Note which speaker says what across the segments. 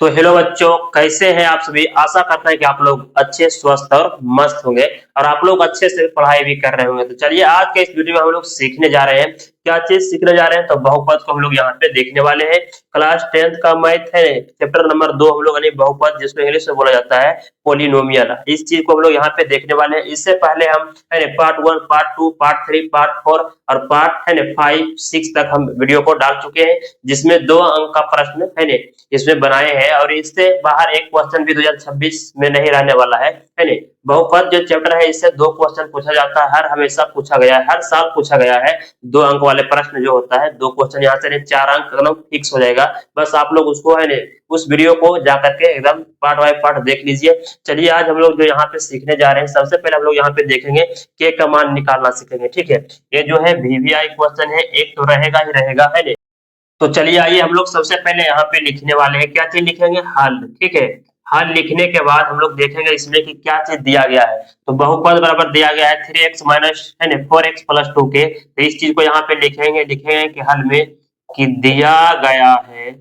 Speaker 1: तो हेलो बच्चों, कैसे हैं आप सभी। आशा करते हैं कि आप लोग अच्छे स्वस्थ और मस्त होंगे और आप लोग अच्छे से पढ़ाई भी कर रहे होंगे। तो चलिए आज के इस वीडियो में हम लोग सीखने जा रहे हैं। क्या चीज सीखने जा रहे हैं? तो बहुपद को हम लोग यहाँ पे देखने वाले हैं। क्लास 10th का मैथ है, चैप्टर नंबर 2 हम लोग यानी बहुपद, जिसको इंग्लिश में बोला जाता है पोलिनोमियल। इस चीज को हम लोग यहाँ पे देखने वाले हैं। इससे पहले हम है पार्ट 1, पार्ट 2, पार्ट 3, पार्ट 4 और पार्ट है 5, 6 तक हम वीडियो को डाल चुके हैं, जिसमें 2 अंक का प्रश्न है इसमें बनाए हैं और इससे बाहर एक क्वेश्चन भी 2026 में नहीं रहने वाला है नहीं। बहुपद जो चैप्टर है इससे 2 क्वेश्चन पूछा जाता है, हर हमेशा पूछा गया है, हर साल पूछा गया है। 2 अंक वाले प्रश्न जो होता है, 2 क्वेश्चन यहाँ से 4 अंक एकदम फिक्स हो जाएगा। बस आप लोग उसको है उस वीडियो को जाकर के एकदम पार्ट बाय पार्ट देख लीजिए। चलिए आज हम लोग जो यहाँ पे सीखने जा रहे हैं, सबसे पहले हम लोग यहाँ पे देखेंगे के का मान निकालना सीखेंगे। ठीक है, ये जो है वीवीआई क्वेश्चन है, एक तो रहेगा ही रहेगा है। तो चलिए आइए हम लोग सबसे पहले यहाँ पे लिखने वाले हैं। क्या चीज लिखेंगे? हल। ठीक है, हल लिखने के बाद हम लोग देखेंगे इसमें कि क्या चीज दिया गया है। तो बहुपद बराबर दिया गया है 3x माइनस है ना 4x प्लस 2k। तो इस चीज को यहाँ पे लिखेंगे कि हल में कि दिया गया है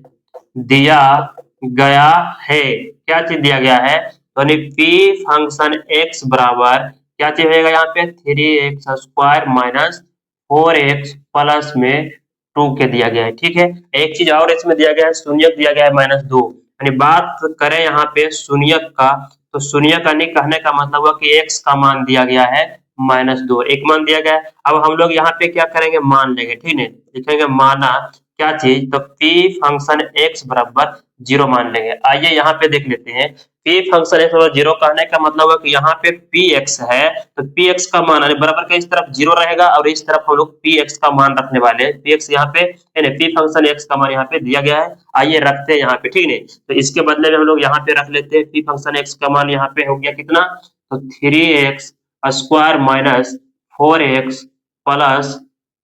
Speaker 1: क्या चीज दिया गया है। तो p फंक्शन x बराबर क्या चीज होगा यहाँ पे 3x square minus 4x plus में 2 के दिया गया है। ठीक है, एक चीज और इसमें दिया गया है, शून्यक दिया गया है -2। यानी बात करें यहाँ पे शून्यक का, तो शून्यक यानी कहने का मतलब हुआ कि x का मान दिया गया है -2, एक मान दिया गया है। अब हम लोग यहाँ पे क्या करेंगे? मान लेंगे। ठीक है, लिखेंगे माना क्या चीज, तो p फंक्शन x बराबर 0 मान लेंगे। आइए यहाँ पे देख लेते हैं। p फंक्शन x बराबर 0 कहने का मतलब है कि यहाँ पे px है, तो px का मान बराबर का इस तरफ 0 रहेगा और इस तरफ हम लोग px का मान रखने वाले हैं। px यहाँ पे p फंक्शन x का मान यहाँ पे दिया गया है। आइए रखते हैं यहाँ पे। ठीक है, तो इसके बदले में हम लोग यहाँ पे रख लेते हैं p फंक्शन x का मान यहाँ पे हो गया कितना, तो 3x square minus 4x plus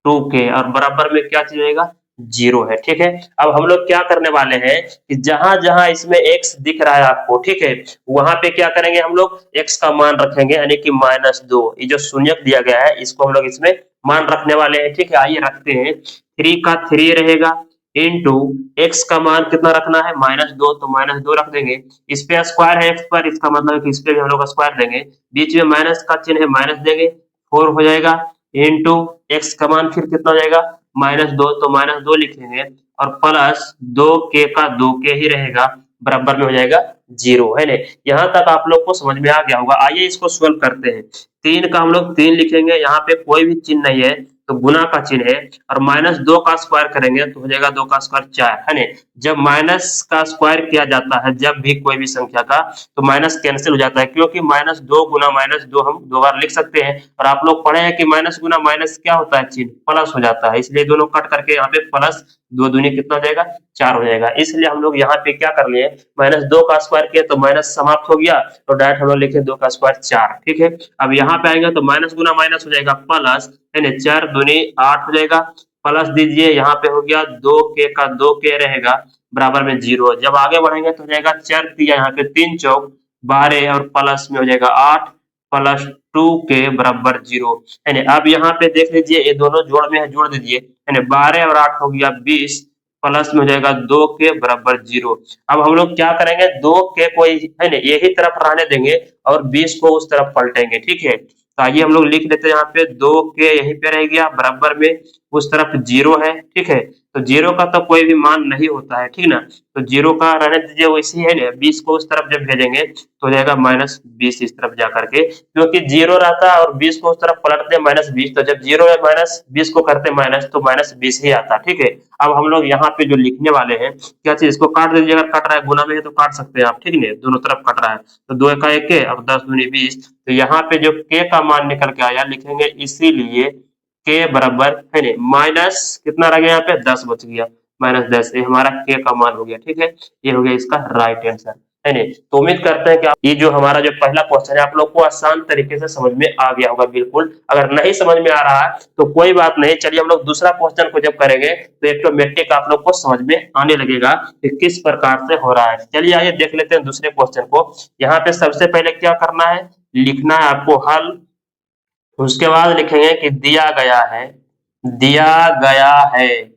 Speaker 1: 2k और बराबर में क्या चीज रहेगा? 0 है। ठीक है, अब हम लोग क्या करने वाले हैं कि जहां जहां इसमें x दिख रहा है आपको, ठीक है, वहां पे क्या करेंगे? हम लोग x का मान रखेंगे यानी कि -2। ये जो शून्यक दिया गया है इसको हम लोग इसमें मान रखने वाले हैं। ठीक है, आइए रखते हैं। 3 का 3 रहेगा इंटू x का मान कितना रखना है? -2, तो -2 रख देंगे। इस पे स्क्वायर है x पर, इसका मतलब है कि इस पे भी हम लोग स्क्वायर देंगे। बीच में माइनस का चिन्ह है, माइनस देंगे, 4 हो जाएगा इंटू x का मान फिर कितना हो जाएगा? -2, तो -2 लिखेंगे और प्लस 2k का 2k ही रहेगा, बराबर में हो जाएगा 0 है ना। यहाँ तक आप लोग को समझ में आ गया होगा। आइए इसको सोल्व करते हैं। 3 का हम लोग 3 लिखेंगे, यहाँ पे कोई भी चिन्ह नहीं है तो गुना का चिन्ह है, और -2 का स्क्वायर करेंगे तो हो जाएगा 2 का स्क्वायर 4 है ना। जब माइनस का स्क्वायर किया जाता है, जब भी कोई भी संख्या का, तो माइनस कैंसिल हो जाता है, क्योंकि -2 गुना -2 हम 2 बार लिख सकते हैं। और आप लोग पढ़े हैं कि माइनस गुना माइनस क्या होता है? चिन्ह प्लस हो जाता है, इसलिए दोनों कट करके यहाँ पे प्लस 2 दूनी कितना हो जाएगा? 4 हो जाएगा। इसलिए हम लोग यहाँ पे क्या कर लिए, -2 का स्क्वायर किया तो माइनस समाप्त हो गया, तो डायरेक्ट हम लोग लिखे 2 का स्क्वायर 4। ठीक है, अब यहाँ पे आएंगे तो माइनस गुना माइनस हो जाएगा प्लस है ना, 4 दूनी 8 हो जाएगा, प्लस दीजिए यहाँ पे हो गया 2k का 2k रहेगा, बराबर में 0। जब आगे बढ़ेंगे तो हो जाएगा 4 तिया यहाँ पे 3 चौक 12 और प्लस में हो जाएगा 8 प्लस 2k बराबर 0 है ना। अब यहाँ पे देख लीजिए, ये दोनों जोड़ में है, जोड़ दीजिए है ना, 12 और 8 हो गया 20, प्लस में हो जाएगा 2k बराबर 0। अब हम लोग क्या करेंगे? 2k को है ना यही तरफ रहने देंगे और 20 को उस तरफ पलटेंगे। ठीक है, तो आइए हम लोग लिख लेते हैं यहाँ पे 2k यहीं पे रह गया, बराबर में उस तरफ 0 है। ठीक है, तो 0 का तो कोई भी मान नहीं होता है, ठीक ना, तो 0 का रहने दीजिए वैसे ही है ना। 20 को उस तरफ जब भेजेंगे तो हो जाएगा -20 इस तरफ जा करके, क्योंकि 0 रहता है और 20 को उस तरफ पलटते हैं -20, तो जब 0 है -20 को करते माइनस तो -20 ही आता है। ठीक है, अब हम लोग यहाँ पे जो लिखने वाले हैं, क्या चीज, इसको काट दीजिए। अगर कट रहा है गुना में है तो काट सकते हैं आप, ठीक है, दोनों तरफ कट रहा है, तो 2 का 1 अब 10 दूनी 20, तो यहाँ पे जो k का मान निकल के आया लिखेंगे, इसीलिए k बराबर है ना माइनस कितना रह गया यहाँ पे? 10 बच गया, -10, ये हमारा k का मान हो गया। ठीक है, ये हो गया इसका राइट आंसर है ना। तो उम्मीद करते हैं कि ये जो हमारा जो पहला क्वेश्चन है आप लोग को आसान तरीके से समझ में आ गया होगा। बिल्कुल, अगर नहीं समझ में आ रहा है तो कोई बात नहीं, चलिए हम लोग दूसरा क्वेश्चन को जब करेंगे तो ऑटोमेटिक आप लोग को समझ में आने लगेगा कि किस प्रकार से हो रहा है। चलिए आइए देख लेते हैं दूसरे क्वेश्चन को। यहाँ पे सबसे पहले क्या करना है? लिखना है आपको हल, उसके बाद लिखेंगे कि दिया गया है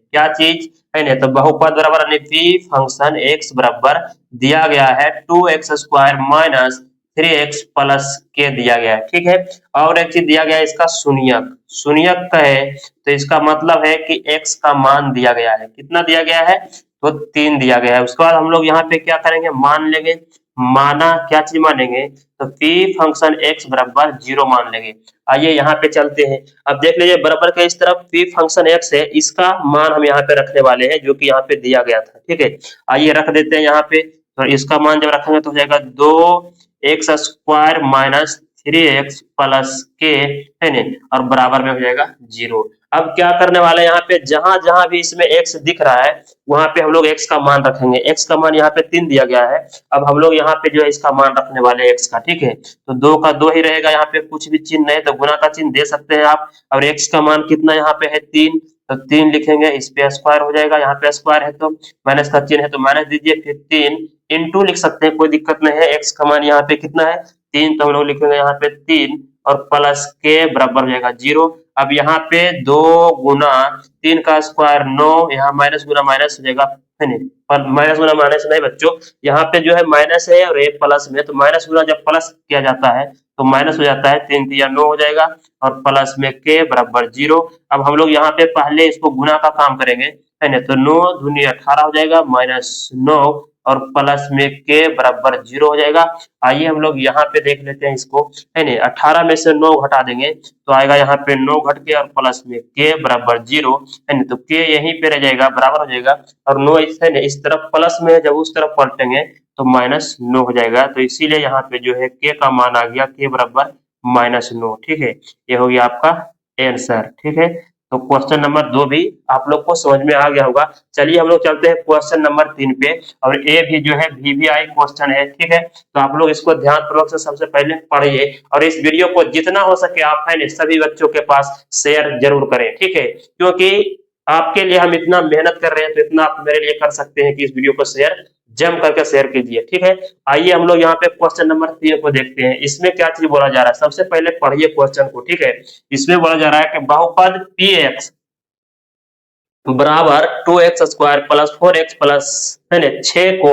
Speaker 1: क्या चीज, है ना। तो बहुपद बराबर यानी पी फंक्शन एक्स बराबर दिया गया है 2x² माइनस 3x प्लस के दिया गया है, ठीक है। और एक चीज दिया गया है इसका शून्यक, शून्यक का है तो इसका मतलब है कि x का मान दिया गया है, कितना दिया गया है तो 3 दिया गया है। उसके बाद हम लोग यहाँ पे क्या करेंगे, मान लेंगे, माना क्या चीज मानेंगे तो p फंक्शन x बराबर 0 मान लेंगे। आइए यहाँ पे चलते हैं, अब देख लीजिए बराबर के इस तरफ p फंक्शन x है, इसका मान हम यहाँ पे रखने वाले हैं जो कि यहाँ पे दिया गया था, ठीक है। आइए रख देते हैं यहाँ पे, तो इसका मान जब रखेंगे तो हो जाएगा 2x² माइनस 3x प्लस के, है ना, और बराबर में हो जाएगा 0। अब क्या करने वाले हैं यहाँ पे, जहां जहां भी इसमें x दिख रहा है वहां पे हम लोग x का मान रखेंगे। x का मान यहाँ पे 3 दिया गया है, अब हम लोग यहाँ पे जो है इसका मान रखने वाले हैं x का, ठीक है। तो 2 का 2 ही रहेगा, यहाँ पे कुछ भी चिन्ह नहीं तो गुना का चिन्ह दे सकते हैं आप। और x का मान कितना यहाँ पे है 3, तो 3 लिखेंगे, इस पे स्क्वायर हो जाएगा, यहाँ पे स्क्वायर है तो माइनस का चिन्ह है तो माइनस दीजिए, फिर 3 इंटू लिख सकते हैं, कोई दिक्कत नहीं है। x का मान यहाँ पे कितना है 3, तो हम लोग लिखेंगे यहाँ पे 3 और प्लस के बराबर हो जाएगा 0। अब यहाँ पे 2 गुना 3 का स्क्वायर 9, यहाँ माइनस गुना माइनस हो जाएगा, है नहीं, पर माइनस गुना माइनस नहीं बच्चों, यहाँ पे जो है माइनस है और एक प्लस में, तो माइनस गुना जब प्लस किया जाता है तो माइनस हो जाता है, 3 3 9 हो जाएगा और प्लस में के बराबर 0। अब हम लोग यहाँ पे पहले इसको गुना का काम करेंगे, है ना, तो 9 दूनी 18 हो जाएगा माइनस 9 और प्लस में के बराबर 0 हो जाएगा। आइए हम लोग यहाँ पे देख लेते हैं इसको, है ना, 18 में से 9 घटा देंगे तो आएगा यहाँ पे 9 घट के और प्लस में के बराबर 0, है ना, तो के यहीं पे रह जाएगा, बराबर हो जाएगा। और 9 इस तरफ प्लस में है, जब उस तरफ पलटेंगे तो माइनस 9 हो जाएगा, तो इसीलिए यहाँ पे जो है के का मान आ गया के बराबर माइनस 9, ठीक है। ये हो गया आपका आंसर, ठीक है। तो क्वेश्चन नंबर 2 भी आप लोग को समझ में आ गया होगा। चलिए हम लोग चलते हैं क्वेश्चन नंबर 3 पे, और ये भी जो है VVI क्वेश्चन है, ठीक है। तो आप लोग इसको ध्यान पूर्वक से सबसे पहले पढ़िए और इस वीडियो को जितना हो सके आप है सभी बच्चों के पास शेयर जरूर करें, ठीक है। क्योंकि आपके लिए हम इतना मेहनत कर रहे हैं तो इतना आप मेरे लिए कर सकते हैं कि इस वीडियो को शेयर जम करके शेयर कीजिए, ठीक है। आइए हम लोग यहाँ पे क्वेश्चन नंबर 3 को देखते हैं, इसमें क्या चीज बोला जा रहा है। सबसे पहले पढ़िए क्वेश्चन को, ठीक है। इसमें बोला जा रहा है कि बहुपद px बराबर 2x² प्लस 4x प्लस, है ना, 6 को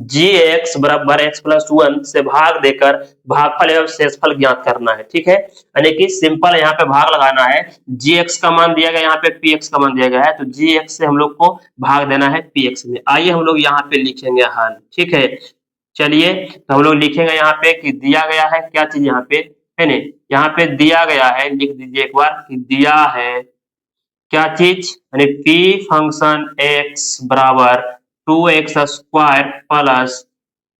Speaker 1: gx बराबर x प्लस 1 से भाग देकर भागफल एवं शेषफल ज्ञात करना है, ठीक है। यानी कि सिंपल यहाँ पे भाग लगाना है, gx का मान दिया गया, यहाँ पे px का मान दिया गया है, तो gx से हम लोग को भाग देना है px में। आइए हम लोग यहाँ पे लिखेंगे हल, ठीक है। चलिए तो हम लोग लिखेंगे यहाँ पे कि दिया गया है क्या चीज यहाँ पे, है ना, यहाँ पे दिया गया है, लिख दीजिए एक बार कि दिया है क्या चीज, यानी p फंक्शन x बराबर 2x² प्लस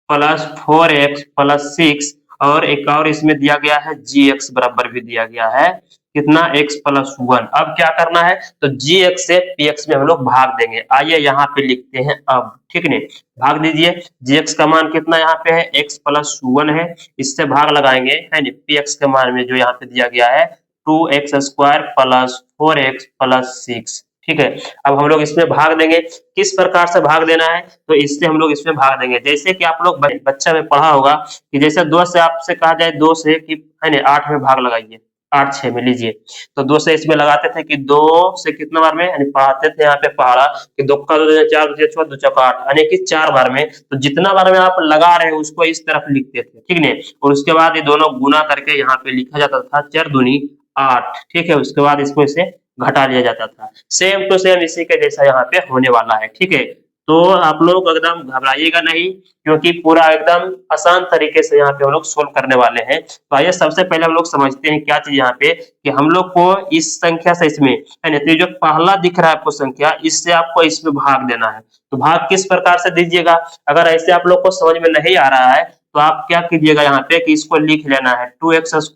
Speaker 1: 4x प्लस 6, और एक और इसमें दिया गया है gx बराबर भी दिया गया है कितना x प्लस 1। अब क्या करना है तो gx से px में हम लोग भाग देंगे। आइए यहाँ पे लिखते हैं अब, ठीक है, भाग दीजिए। gx का मान कितना यहाँ पे है x प्लस 1 है, इससे भाग लगाएंगे, है ना, px के मान में जो यहाँ पे दिया गया है 2x² प्लस 4x प्लस 6, ठीक है। अब हम लोग इसमें भाग देंगे, किस प्रकार से भाग देना है तो इससे हम लोग इसमें भाग देंगे, जैसे कि आप लोग बच्चा में पढ़ा होगा कि जैसे 2 से आपसे कहा जाए 2 से कि, है ना, 8 में भाग लगाइए, 8 6 में लीजिए, तो 2 से इसमें लगाते थे कि 2 से कितना बार में, यानी पढ़ाते थे यहाँ पे पहाड़ा कि 2 का 2 4 2 6 2 चौका 8, यानी कि 4 बार में, तो जितना बार में आप लगा रहे हैं उसको इस तरफ लिखते थे, ठीक है। और उसके बाद ये दोनों गुना करके यहाँ पे लिखा जाता था 4 दूनी 8, ठीक है। उसके बाद इसको इसे घटा लिया जाता था, सेम टू सेम इसी के जैसा यहाँ पे होने वाला है, ठीक है। तो आप लोग एकदम घबराइएगा नहीं, क्योंकि पूरा एकदम आसान तरीके से यहाँ पे हम लोग सोल्व करने वाले हैं। तो आइए सबसे पहले हम लोग समझते हैं क्या चीज यहाँ पे कि हम लोग को इस संख्या से इसमें, है ना, तो जो पहला दिख रहा है आपको संख्या, इससे आपको इसमें भाग देना है। तो भाग किस प्रकार से दीजिएगा, अगर ऐसे आप लोग को समझ में नहीं आ रहा है तो आप क्या कीजिएगा यहाँ पे कि इसको लिख लेना है 2x²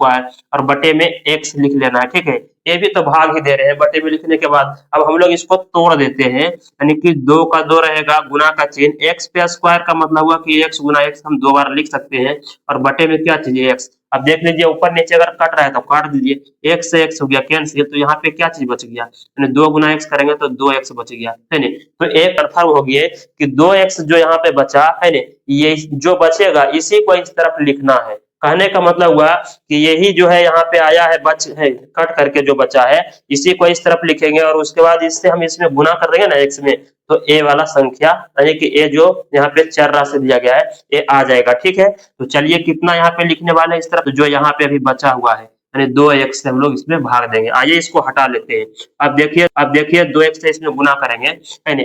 Speaker 1: और बटे में x लिख लेना है, ठीक है। ये भी तो भाग ही दे रहे हैं, बटे में लिखने के बाद अब हम लोग इसको तोड़ देते हैं, यानी कि 2 का 2 रहेगा, गुना का चिन्ह, x पे स्क्वायर का मतलब हुआ कि x गुना x हम 2 बार लिख सकते हैं, और बटे में क्या चीज x। अब देख लीजिए ऊपर नीचे अगर कट रहा है तो काट दीजिए, x से x हो गया कैंसिल, तो यहाँ पे क्या चीज बच गया, यानी 2 गुना x करेंगे तो 2x बच गया, है ना। तो एक कन्फर्म हो गया कि 2x जो यहाँ पे बचा, है ना, ये जो बचेगा इसी को इस तरफ लिखना है, कहने का मतलब हुआ कि यही जो है यहाँ पे आया है बच है कट करके जो बचा है इसी को इस तरफ लिखेंगे और उसके बाद इससे हम इसमें गुना कर देंगे ना x में, तो a वाला संख्या यानी कि a जो यहाँ पे चर राशि दिया गया है ये आ जाएगा। ठीक है, तो चलिए कितना यहाँ पे लिखने वाले हैं इस तरफ, तो जो यहाँ पे अभी बचा हुआ है यानी 2x से हम लोग इसमें भाग देंगे। आइए इसको हटा लेते हैं। अब देखिए 2x से इसमें गुना करेंगे यानी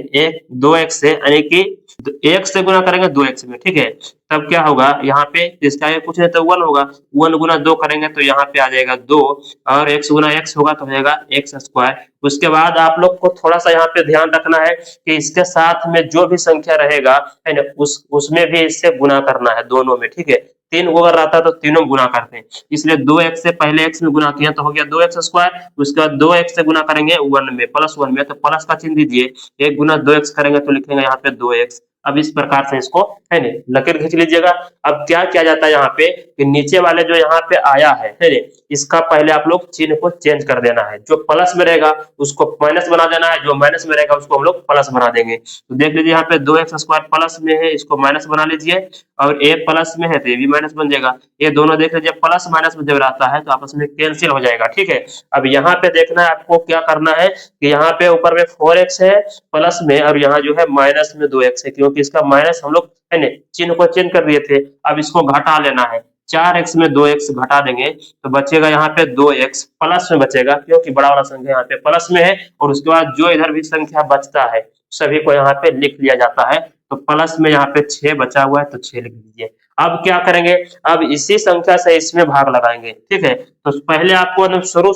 Speaker 1: 2x से यानी कि 1 से गुना करेंगे 2x में। ठीक है, तब क्या होगा यहाँ पे इसका आगे कुछ नहीं तो 1 होगा, 1 गुना 2 करेंगे तो यहाँ पे आ जाएगा 2 और x गुना x होगा तो हो जाएगा x स्क्वायर। उसके बाद आप लोग को थोड़ा सा यहाँ पे ध्यान रखना है कि इसके साथ में जो भी संख्या रहेगा है ना उसमें भी इससे गुना करना है दोनों में। ठीक है, 3 अगर रहता तो तीनों गुना करते हैं, इसलिए 2x से पहले x में गुना किया तो हो गया 2x स्क्वायर। उसके बाद 2x से गुना करेंगे 1 में प्लस 1 में, तो प्लस का चिन्ह दीजिए, 1 गुना 2x करेंगे तो लिखेंगे यहाँ पे 2x। अब इस प्रकार से इसको है ना लकीर खींच लीजिएगा। अब क्या किया जाता है यहाँ पे कि नीचे वाले जो यहाँ पे आया है ना इसका पहले आप लोग चिन्ह को चेंज कर देना है, जो प्लस में रहेगा उसको माइनस बना देना है, जो माइनस में रहेगा उसको हम लोग प्लस बना देंगे। तो देख लीजिए यहाँ पे 2x स्क्वायर प्लस में है, इसको माइनस बना लीजिए और a प्लस में है तो ये भी माइनस बन जाएगा। ये दोनों देख लीजिए प्लस माइनस में जब रहता है तो आपस में कैंसिल हो जाएगा। ठीक है, अब यहाँ पे देखना है आपको क्या करना है कि यहाँ पे ऊपर में 4x है प्लस में और यहाँ जो है माइनस में 2x है, क्योंकि इसका माइनस हम लोग है ना चिन्ह को चेंज कर दिए थे। अब इसको घटा लेना है, 4x में 2x घटा देंगे तो बचेगा यहाँ पे 2x प्लस में बचेगा, क्योंकि बड़ा वाला संख्या यहाँ पे प्लस में है। और उसके बाद जो इधर भी संख्या बचता है सभी को यहाँ पे लिख लिया जाता है। तो प्लस में यहाँ पे 6 बचा हुआ है तो 6 लिख दीजिए। अब क्या करेंगे, अब इसी संख्या से इसमें भाग लगाएंगे। ठीक है, तो पहले आपको एकदम शुरू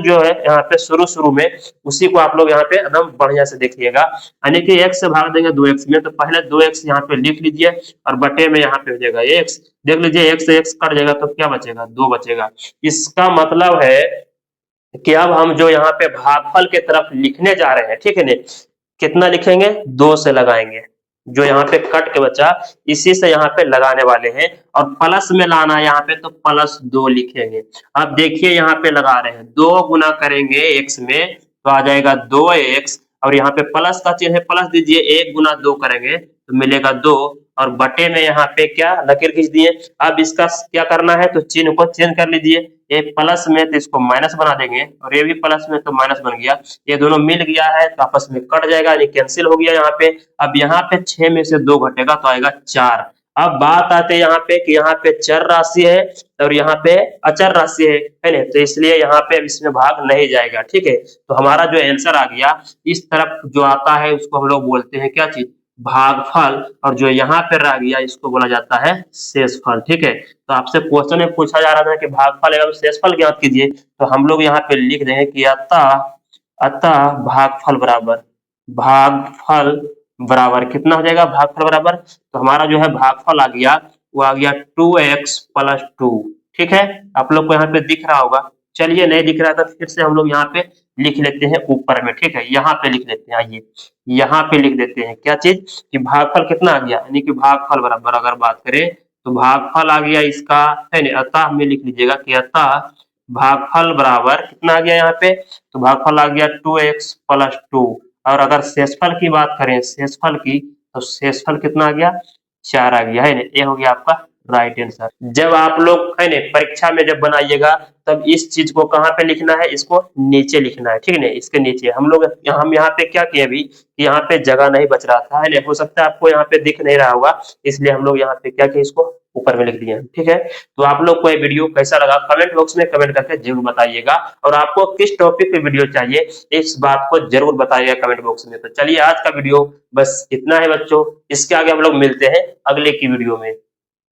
Speaker 1: जो है यहाँ पे शुरू में उसी को आप लोग यहाँ पे एकदम बढ़िया से देखिएगा, यानी कि x से भाग देंगे 2x में, तो पहले 2x यहाँ पे लिख लीजिए और बटे में यहाँ पे हो जाएगा x। देख लीजिए x से x कट जाएगा तो क्या बचेगा, 2 बचेगा। इसका मतलब है कि अब हम जो यहाँ पे भागफल के तरफ लिखने जा रहे हैं, ठीक है ना, कितना लिखेंगे, 2 से लगाएंगे, जो यहाँ पे कट के बचा इसी से यहाँ पे लगाने वाले हैं और प्लस में लाना है यहाँ पे तो +2 लिखेंगे। अब देखिए यहाँ पे लगा रहे हैं 2 गुना करेंगे x में तो आ जाएगा 2x और यहाँ पे प्लस का चिन्ह है प्लस दीजिए, 1 गुना 2 करेंगे तो मिलेगा 2 और बटे में यहाँ पे क्या लकीर खींच दिए। अब इसका क्या करना है तो चिन्ह को चेंज कर लीजिए, ये प्लस में तो इसको माइनस बना देंगे और ये भी प्लस में तो माइनस बन गया, ये दोनों मिल गया है तो आपस में कट जाएगा यानी कैंसिल हो गया यहाँ पे। अब यहाँ पे 6 में से 2 घटेगा तो आएगा 4। अब बात आते हैं यहाँ पे कि यहाँ पे चर राशि है और यहाँ पे अचर राशि है ना, तो इसलिए यहाँ पे इसमें भाग नहीं जाएगा। ठीक है, तो हमारा जो आंसर आ गया इस तरफ जो आता है उसको हम लोग बोलते हैं क्या चीज, भागफल, और जो यहाँ पे रह गया इसको बोला जाता है शेषफल। ठीक है, तो आपसे क्वेश्चन में पूछा जा रहा था कि भागफल एवं शेषफल ज्ञात कीजिए, तो हम लोग यहाँ पे लिख देंगे कि अतः भागफल बराबर कितना हो जाएगा, भागफल बराबर, तो हमारा जो है भागफल आ गया वो आ गया 2x + 2। ठीक है, आप लोग को यहाँ पे दिख रहा होगा, चलिए नहीं दिख रहा था फिर से हम लोग यहाँ पे लिख लेते हैं ऊपर में। ठीक है, यहाँ पे लिख लेते हैं, आइए यहाँ पे लिख देते हैं क्या चीज कि भागफल कितना आ गया, यानी कि भागफल बराबर अगर बात करें तो भागफल आ गया इसका है ना, अतः में लिख लीजिएगा कि अतः भागफल बराबर कितना आ गया यहाँ पे, तो भागफल आ गया 2x + 2। और अगर शेषफल की बात करें शेषफल की, तो शेषफल कितना आ गया, 4 आ गया है ना, ये हो गया आपका राइट आंसर। जब आप लोग है ना परीक्षा में जब बनाइएगा तब इस चीज को कहाँ पे लिखना है, इसको नीचे लिखना है। ठीक है ना, इसके नीचे हम यहाँ पे क्या किए अभी, यहाँ पे जगह नहीं बच रहा था है ना, हो सकता है आपको यहाँ पे दिख नहीं रहा होगा, इसलिए हम लोग यहाँ पे क्या किए इसको ऊपर में लिख दिए हैं। ठीक है, तो आप लोग को ये वीडियो कैसा लगा कमेंट बॉक्स में कमेंट करके जरूर बताइएगा, और आपको किस टॉपिक पे वीडियो चाहिए इस बात को जरूर बताइएगा कमेंट बॉक्स में। तो चलिए आज का वीडियो बस इतना है बच्चों, इसके आगे हम लोग मिलते हैं अगले की वीडियो में।